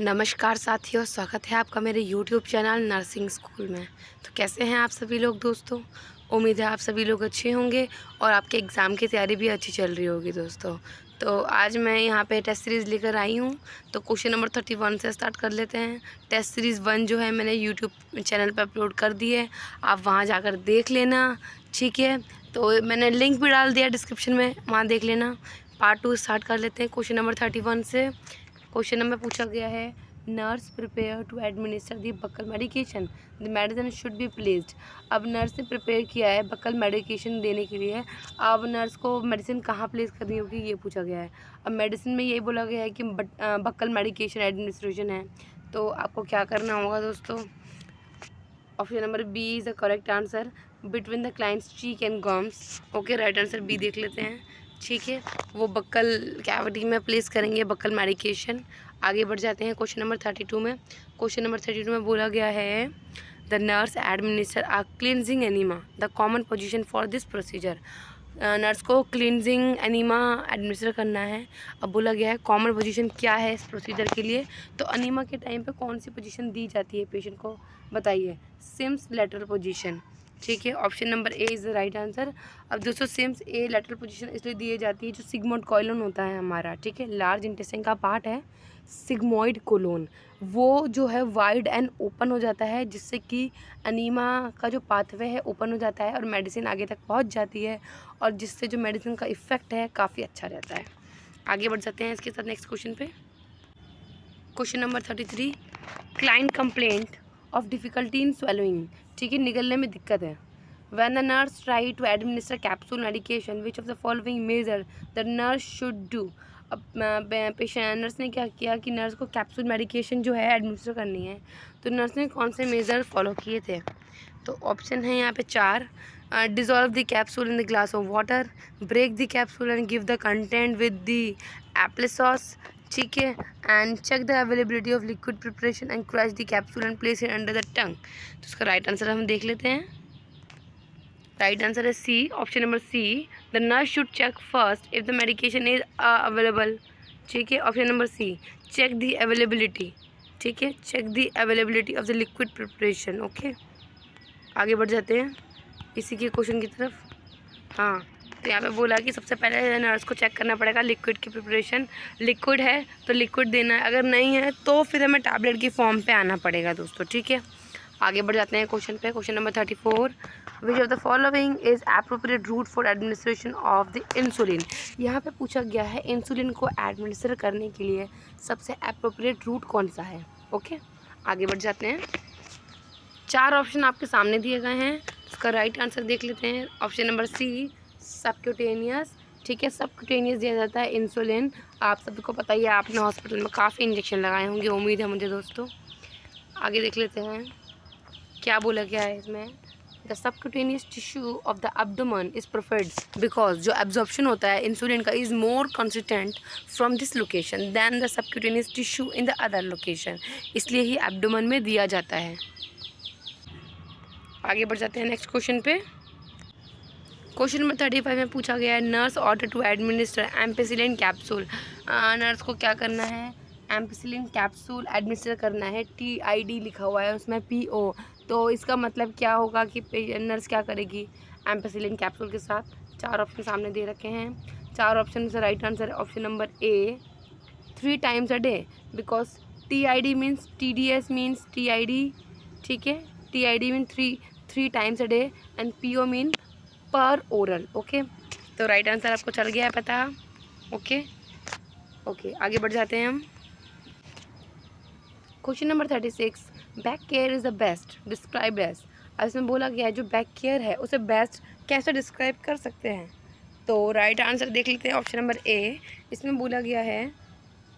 नमस्कार साथियों, स्वागत है आपका मेरे यूट्यूब चैनल नर्सिंग स्कूल में। तो कैसे हैं आप सभी लोग दोस्तों। उम्मीद है आप सभी लोग अच्छे होंगे और आपके एग्ज़ाम की तैयारी भी अच्छी चल रही होगी दोस्तों। तो आज मैं यहाँ पे टेस्ट सीरीज़ लेकर आई हूँ। तो क्वेश्चन नंबर 31 से स्टार्ट कर लेते हैं। टेस्ट सीरीज़ 1 जो है मैंने यूट्यूब चैनल पर अपलोड कर दी है, आप वहाँ जाकर देख लेना, ठीक है। तो मैंने लिंक भी डाल दिया डिस्क्रिप्शन में, वहाँ देख लेना। पार्ट 2 स्टार्ट कर लेते हैं क्वेश्चन नंबर 31 से। क्वेश्चन नंबर पूछा गया है, nurse prepare to administer the buccal medication, the medicine should be placed. अब नर्स ने प्रिपेयर किया है बकल मेडिकेशन देने के लिए। अब नर्स को मेडिसिन कहाँ प्लेस करनी होगी ये पूछा गया है। अब मेडिसिन में यही बोला गया है कि बकल मेडिकेशन एडमिनिस्ट्रेशन है। तो आपको क्या करना होगा दोस्तों, option number B is the correct answer, between the clients cheek and gums. Okay, right answer B देख लेते हैं, ठीक है। वो बक्कल कैविटी में प्लेस करेंगे बक्कल मेडिकेशन। आगे बढ़ जाते हैं क्वेश्चन नंबर 32 में। क्वेश्चन नंबर 32 में बोला गया है, the nurse administer a cleansing enema, the common position for this procedure. Nurse को क्लिनजिंग एनीमा एडमिनिस्टर करना है। अब बोला गया है कॉमन पोजीशन क्या है इस प्रोसीजर के लिए। तो अनीमा के टाइम पे कौन सी पोजीशन दी जाती है पेशेंट को, बताइए। सिम्स लेटरल पोजीशन, ठीक है। Option number A is the right answer. अब दोस्तों सिम्स ए लेटरल पोजीशन इसलिए दी जाती है, जो सिग्मोइड कॉलोन होता है हमारा, ठीक है, लार्ज इंटेस्टाइन का पार्ट है सिग्मोइड कोलोन, वो जो है वाइड एंड ओपन हो जाता है, जिससे कि अनीमा का जो पाथवे है ओपन हो जाता है और मेडिसिन आगे तक पहुंच जाती है, और जिससे जो मेडिसिन का इफ़ेक्ट है काफ़ी अच्छा रहता है। आगे बढ़ जाते हैं इसके साथ नेक्स्ट क्वेश्चन पे। Question number 33, client complaint of difficulty in swallowing, ठीक है, निगलने में दिक्कत है। When the nurse try to administer capsule medication, which of the following measure the nurse should do? अब पेशेंट नर्स ने क्या किया कि नर्स को कैप्सूल मेडिकेशन जो है एडमिनिस्टर करनी है, तो नर्स ने कौन से मेजर फॉलो किए थे। तो ऑप्शन है यहाँ पे 4, dissolve the capsule in the glass of water, break the capsule and give the content with the apple sauce, ठीक है, and check the availability of liquid preparation and crush the capsule and place it under the tongue. तो इसका right answer हम देख लेते हैं। Right answer है C, option number C, the nurse should check first if the medication is available, ठीक है। Option number C, check the availability, ठीक है, check the availability of the liquid preparation. Okay, आगे बढ़ जाते हैं इसी के क्वेश्चन की तरफ। हाँ, तो यहाँ पे बोला कि सबसे पहले नर्स को चेक करना पड़ेगा लिक्विड की प्रिपरेशन, लिक्विड है तो लिक्विड देना है, अगर नहीं है तो फिर हमें टैबलेट की फॉर्म पे आना पड़ेगा दोस्तों, ठीक है। आगे बढ़ जाते हैं क्वेश्चन पे। Question number 34, which of the following is appropriate route for administration of the insulin. यहाँ पे पूछा गया है इंसुलिन को एडमिनिस्टर करने के लिए सबसे एप्रोप्रिएट रूट कौन सा है। ओके, आगे बढ़ जाते हैं। 4 ऑप्शन आपके सामने दिए गए हैं, इसका राइट आंसर देख लेते हैं। ऑप्शन नंबर सी, सबक्यूटेनियस, ठीक है, सबक्यूटेनियस दिया जाता है इंसुलिन। आप सबको पता ही है, आपने हॉस्पिटल में काफ़ी इंजेक्शन लगाए होंगे, उम्मीद है मुझे दोस्तों। आगे देख लेते हैं क्या बोला गया है इसमें। The subcutaneous tissue of the abdomen is preferred because जो एब्जॉर्प्शन होता है इंसुलिन का is more consistent from this location than the subcutaneous tissue in the other location, इसलिए ही एब्डोमेन में दिया जाता है। आगे बढ़ जाते हैं नेक्स्ट क्वेश्चन पे। क्वेश्चन नंबर 35 में पूछा गया है, nurse order to administer ampicillin capsule. Nurse को क्या करना है, एम्पेसिलिन कैप्सूल एडमिनिस्टर करना है। TID लिखा हुआ है उसमें PO, तो इसका मतलब क्या होगा कि नर्स क्या करेगी एम्पेसिलिन कैप्सूल के साथ। 4 ऑप्शन सामने दे रखे हैं, 4 ऑप्शन से राइट आंसर है option number A, 3 times a day, because TID means TDS means TID, ठीक है, TID mean three times a day and PO mean पर ओरल। ओके, तो राइट आंसर आपको चल गया है पता। ओके ओके, आगे बढ़ जाते हैं हम। Question number 36, back care is the best describe as. अब इसमें बोला गया है जो बैक केयर है उसे बेस्ट कैसे डिस्क्राइब कर सकते हैं। तो राइट आंसर देख लेते हैं ऑप्शन नंबर ए, इसमें बोला गया है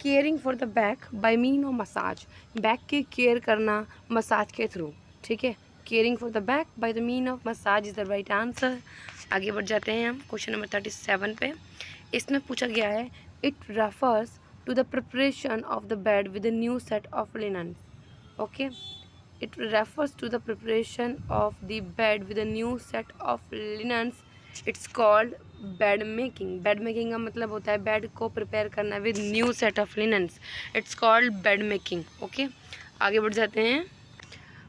caring for the back by mean of massage, back की केयर करना मसाज के थ्रू, ठीक है, caring for the back by the mean of massage is the right answer. आगे बढ़ जाते हैं हम क्वेश्चन नंबर 37 पे। इसमें पूछा गया है, it refers to the preparation of the bed with a new set of linen. Okay, it refers to the preparation of the bed with a new set of linens, it's called bed making. Bed making का मतलब होता है bed को prepare करना with new set of linens, it's called bed making. Okay, आगे बढ़ जाते हैं।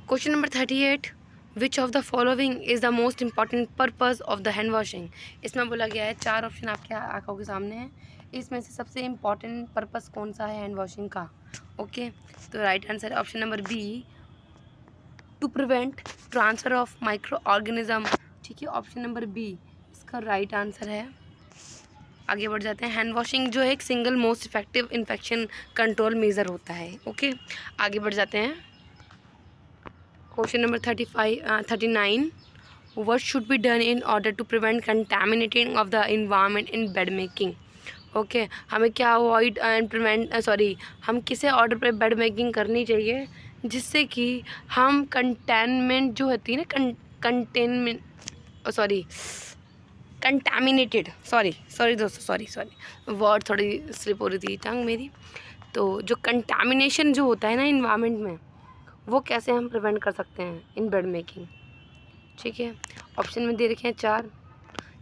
Question number 38, which of the following is the most important purpose of the hand washing. इसमें बोला गया है, 4 ऑप्शन आपके आंखों के सामने है, इसमें से सबसे इम्पॉर्टेंट पर्पज़ कौन सा है हैंड वॉशिंग का। ओके, तो राइट आंसर है option number B, to prevent transfer of micro organism. ठीक है, ऑप्शन नंबर बी इसका राइट आंसर है। आगे बढ़ जाते हैं। हैंड वॉशिंग जो है एक single most effective infection control measure होता है। ओके, आगे बढ़ जाते हैं। Question number 39, what should be done in order to prevent contaminating of the environment in bed making। Okay, हमें क्या अवॉइड एंड प्रिवेंट हम किसे ऑर्डर पे बेड मेकिंग करनी चाहिए जिससे कि हम कंटेनमेंट जो होती है ना, कंटामिनेटेड, सॉरी दोस्तों, सॉरी वर्ड थोड़ी स्लिप हो रही थी टंग मेरी। तो जो कंटामिनेशन जो होता है ना इन्वायरमेंट में, वो कैसे हम प्रिवेंट कर सकते हैं इन बेड मेकिंग। ठीक है, ऑप्शन में दे रखे हैं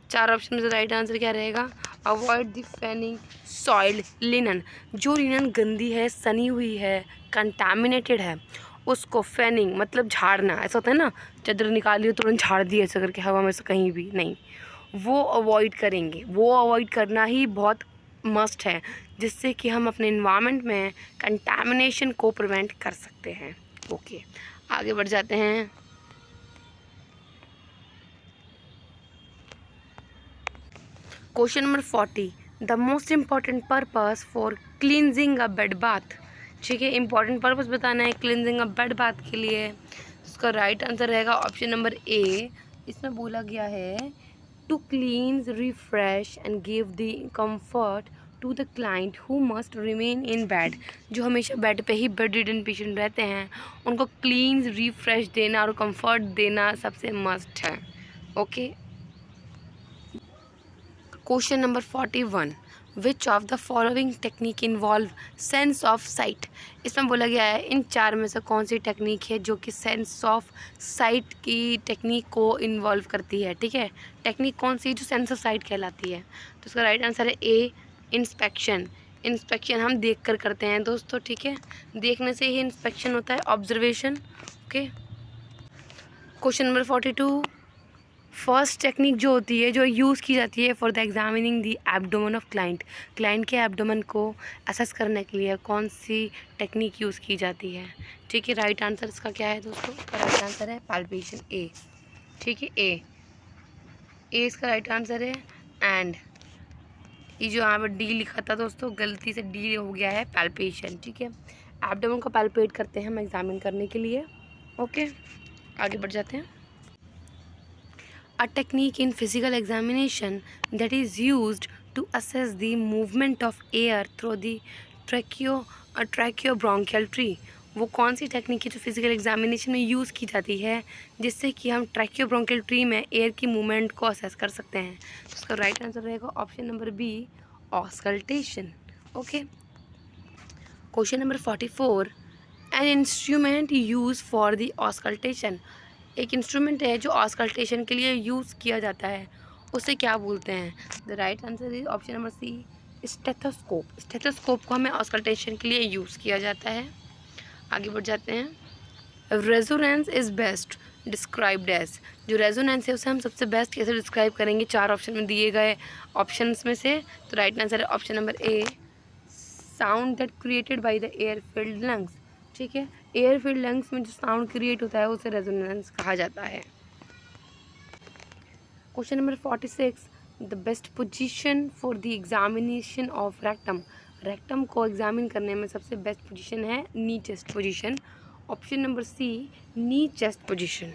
4 ऑप्शन में से राइट आंसर क्या रहेगा, avoid the fanning soiled linen. जो लिनन गंदी है, सनी हुई है, कंटामिनेटेड है, उसको फैनिंग मतलब झाड़ना, ऐसा होता है ना, चादर निकाली हो तुरंत झाड़ दी ऐसा करके हवा में से कहीं भी नहीं, वो अवॉइड करेंगे। वो अवॉइड करना ही बहुत मस्ट है जिससे कि हम अपने इन्वायरमेंट में कंटामिनेशन को प्रिवेंट कर सकते हैं। ओके, आगे बढ़ जाते हैं। Question number 40, the most important purpose for cleansing a bed bath. ठीक है, इंपॉर्टेंट पर्पस बताना है क्लींजिंग अ बेड बाथ के लिए। उसका राइट आंसर रहेगा ऑप्शन नंबर ए। इसमें बोला गया है to cleanse, refresh and give the comfort to the client who must remain in bed. जो हमेशा बेड पे ही बेड रिडन पेशेंट रहते हैं, उनको क्लींस, रिफ्रेश देना और कंफर्ट देना सबसे मस्ट है। Okay, question number 41, which of the following technique involve sense of site. इसमें बोला गया है इन 4 में से कौन सी टेक्निक है जो कि सेंस ऑफ साइट की टेक्निक को इन्वॉल्व करती है। ठीक है, टेक्निक कौन सी जो सेंस ऑफ साइट कहलाती है, तो इसका राइट आंसर है ए, इंस्पेक्शन। इंस्पेक्शन हम देख कर करते हैं दोस्तों। ठीक है, देखने से ही इंस्पेक्शन होता है, observation. Okay, question number 42, first technique जो होती है, जो यूज़ की जाती है for the examining the abdomen of client. Client के एब्डोमेन को असेस करने के लिए कौन सी टेक्निक यूज़ की जाती है। ठीक है, राइट आंसर इसका क्या है दोस्तों, इसका राइट आंसर है पाल्पेशन, ए। ठीक है, ए इसका राइट आंसर है। एंड ये जो यहाँ पर डी लिखा था दोस्तों, गलती से डी हो गया है, पाल्पेशन। ठीक है, एब्डोमेन को पाल्पेट करते हैं हम एग्जामिन करने के लिए। ओके, आगे बढ़ जाते हैं। A technique in physical examination that is used to assess the movement of air through the tracheobronchial tree। वो कौन सी टेक्निक है जो फिजिकल एग्जामिनेशन में यूज़ की जाती है जिससे कि हम ट्रैकियोब्रोंकियल ट्री में एयर की मूवमेंट को असेस कर सकते हैं। तो उसका राइट आंसर रहेगा option number B, auscultation. Okay, question number 44, an instrument use for the auscultation. एक इंस्ट्रूमेंट है जो ऑस्कल्टेशन के लिए यूज़ किया जाता है, उसे क्या बोलते हैं। The right answer is option number C, stethoscope. Stethoscope को हमें ऑस्कल्टेशन के लिए यूज़ किया जाता है। आगे बढ़ जाते हैं। Resonance is best described as. जो रेजोनेंस है उसे हम सबसे बेस्ट कैसे डिस्क्राइब करेंगे, 4 ऑप्शन में दिए गए ऑप्शंस में से। तो राइट आंसर है option number A, sound that created by the air filled lungs. ठीक है, एयर फिल्ड लंग्स में जो साउंड क्रिएट होता है उसे रेजोनेंस कहा जाता है। Question number 46, the best position for the examination of rectum. Rectum को एग्जामिन करने में सबसे बेस्ट पोजीशन है knee chest position. Option number C, knee chest position.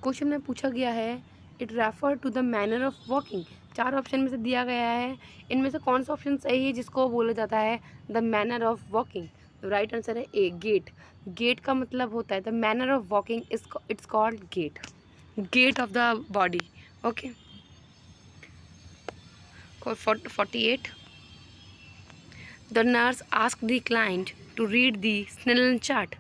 Question में पूछा गया है it refer to the manner of walking. 4 ऑप्शन में से दिया गया है, इनमें से कौन सा ऑप्शन सही है जिसको बोला जाता है the manner of walking. Right answer है ए, गेट। गेट का मतलब होता है the manner of walking it's called gait, gait of the body. Okay, 48, the nurse ask the client to read the Snellen chart.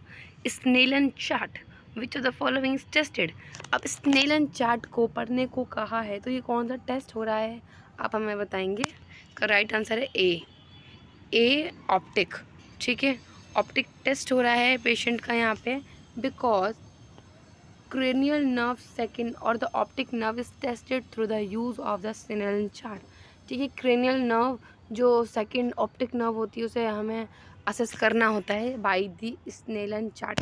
Snellen chart which of the following is tested. अब Snellen chart को पढ़ने को कहा है तो ये कौन सा टेस्ट हो रहा है आप हमें बताएंगे। का राइट आंसर है ए ऑप्टिक। ठीक है, ऑप्टिक टेस्ट हो रहा है पेशेंट का यहाँ पे, because cranial nerve second or the optic nerve is tested through the use of the Snellen chart। ठीक है, cranial nerve जो सेकेंड ऑप्टिक नर्व होती है उसे हमें असेस करना होता है by the Snellen chart.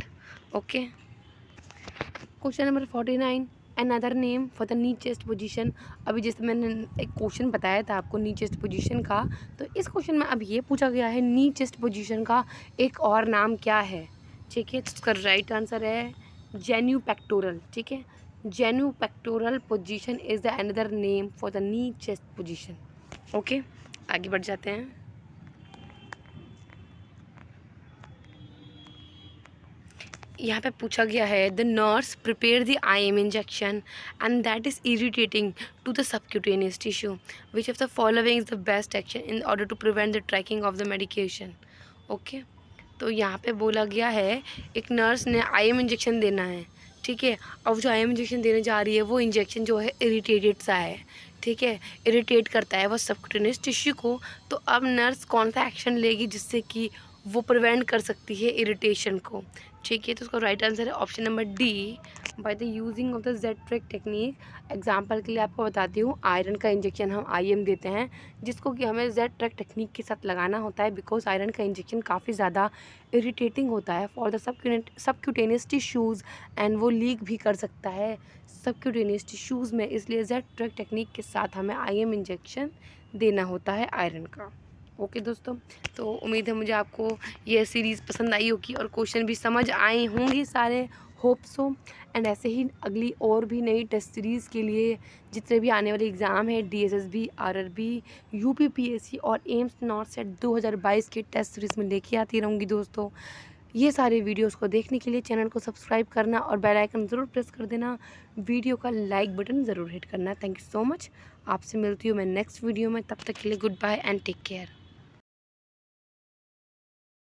Okay, question number 49, another name for the knee chest position. अभी जैसे मैंने एक क्वेश्चन बताया था आपको नी चेस्ट पोजीशन का, तो इस क्वेश्चन में अब ये पूछा गया है नी चेस्ट पोजीशन का एक और नाम क्या है। ठीक है, तो इसका राइट आंसर है जेन्यू पेक्टोरल। ठीक है, genu pectoral position is the another name for the knee chest position. Okay, आगे बढ़ जाते हैं। यहाँ पे पूछा गया है the nurse prepare the IM injection and that is irritating to the subcutaneous tissue, which of the following is the best action in order to prevent the tracking of the medication. Okay, तो यहाँ पे बोला गया है एक nurse ने IM injection देना है। ठीक है, अब जो IM इंजेक्शन देने जा रही है वो इंजेक्शन जो है इरिटेटेड सा है। ठीक है, इरिटेट करता है वो सबक्यूटेनियस टिश्यू को। तो अब नर्स कौन सा एक्शन लेगी जिससे कि वो प्रिवेंट कर सकती है इरिटेशन को। ठीक है, तो उसका राइट आंसर है option number D, by the using of the Z track technique. Example के लिए आपको बताती हूँ, आयरन का इंजेक्शन हम IM देते हैं जिसको कि हमें Z-ट्रैक टेक्निक के साथ लगाना होता है, बिकॉज आयरन का इंजेक्शन काफ़ी ज़्यादा इरिटेटिंग होता है for the subcutaneous tissues and वो लीक भी कर सकता है सबक्यूटेनियस टिश्यूज़ में, इसलिए Z-ट्रैक टेक्निक के साथ हमें IM इंजेक्शन देना होता है आयरन का। ओके दोस्तों, तो उम्मीद है मुझे आपको ये सीरीज़ पसंद आई होगी और क्वेश्चन भी समझ आए होंगे सारे, होप सो। एंड ऐसे ही अगली और भी नई टेस्ट सीरीज़ के लिए जितने भी आने वाले एग्ज़ाम है DSSB, RRB, UPPSC और एम्स नॉर्थ सेट 2022 के टेस्ट सीरीज़ में लेके आती रहूँगी दोस्तों। ये सारे वीडियोस को देखने के लिए चैनल को सब्सक्राइब करना और बेल आइकन ज़रूर प्रेस कर देना, वीडियो का लाइक बटन ज़रूर हिट करना। Thank you so much. आपसे मिलती हूँ मैं नेक्स्ट वीडियो में, तब तक के लिए good bye and take care.